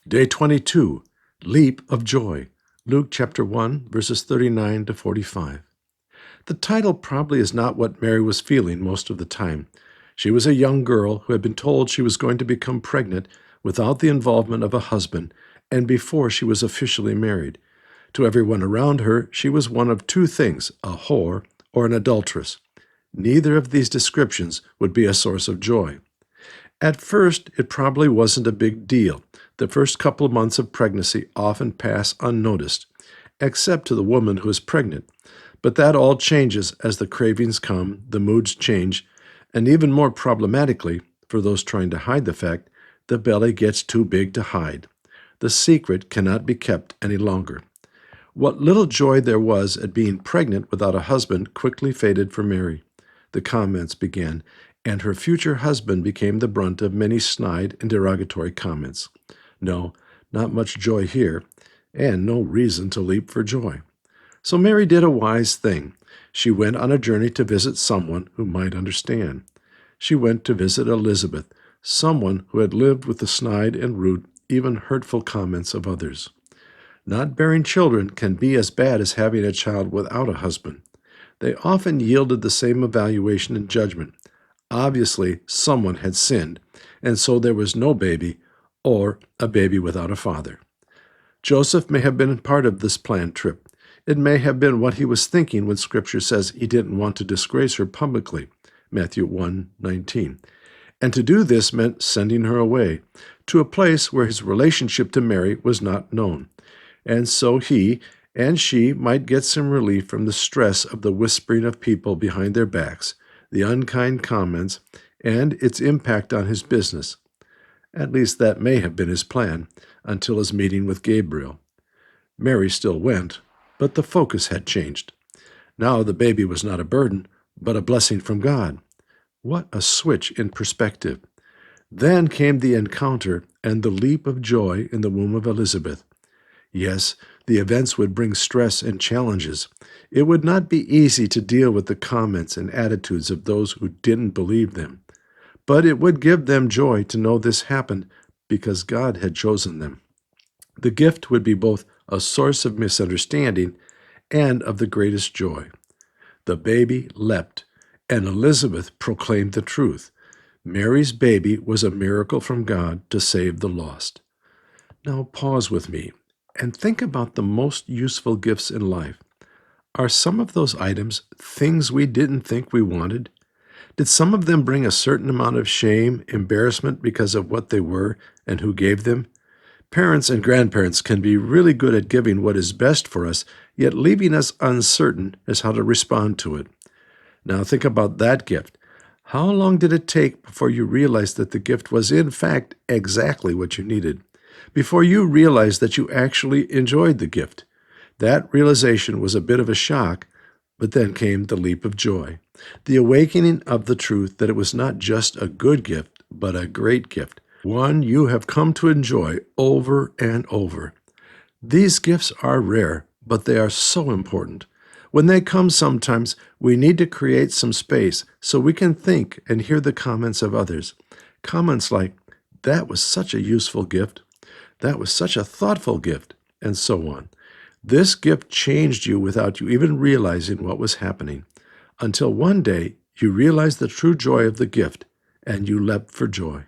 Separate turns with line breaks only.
Day 22, Leap of Joy, Luke chapter 1, verses 39 to 45. The title probably is not what Mary was feeling most of the time. She was a young girl who had been told she was going to become pregnant without the involvement of a husband and before she was officially married. To everyone around her, she was one of two things, a whore or an adulteress. Neither of these descriptions would be a source of joy. At first, it probably wasn't a big deal. The first couple of months of pregnancy often pass unnoticed, except to the woman who is pregnant. But that all changes as the cravings come, the moods change, and even more problematically, for those trying to hide the fact, the belly gets too big to hide. The secret cannot be kept any longer. What little joy there was at being pregnant without a husband quickly faded for Mary. The comments began, and her future husband became the brunt of many snide and derogatory comments. No, not much joy here, and no reason to leap for joy. So Mary did a wise thing. She went on a journey to visit someone who might understand. She went to visit Elizabeth, someone who had lived with the snide and rude, even hurtful comments of others. Not bearing children can be as bad as having a child without a husband. They often yielded the same evaluation and judgment. Obviously, someone had sinned, and so there was no baby, or a baby without a father. Joseph may have been part of this planned trip. It may have been what he was thinking when Scripture says he didn't want to disgrace her publicly, Matthew 1:19. And to do this meant sending her away, to a place where his relationship to Mary was not known. And so he and she might get some relief from the stress of the whispering of people behind their backs, the unkind comments, and its impact on his business. At least that may have been his plan, until his meeting with Gabriel. Mary still went, but the focus had changed. Now the baby was not a burden, but a blessing from God. What a switch in perspective. Then came the encounter and the leap of joy in the womb of Elizabeth. Yes, the events would bring stress and challenges. It would not be easy to deal with the comments and attitudes of those who didn't believe them. But it would give them joy to know this happened because God had chosen them. The gift would be both a source of misunderstanding and of the greatest joy. The baby leapt, and Elizabeth proclaimed the truth. Mary's baby was a miracle from God to save the lost. Now pause with me and think about the most useful gifts in life. Are some of those items things we didn't think we wanted? Did some of them bring a certain amount of shame, embarrassment because of what they were and who gave them? Parents and grandparents can be really good at giving what is best for us, yet leaving us uncertain as how to respond to it. Now think about that gift. How long did it take before you realized that the gift was in fact exactly what you needed? Before you realized that you actually enjoyed the gift? That realization was a bit of a shock, but then came the leap of joy, the awakening of the truth that it was not just a good gift, but a great gift, one you have come to enjoy over and over. These gifts are rare, but they are so important. When they come sometimes, we need to create some space so we can think and hear the comments of others. Comments like, "That was such a useful gift," "That was such a thoughtful gift," and so on. This gift changed you without you even realizing what was happening, until one day you realized the true joy of the gift, and you leapt for joy.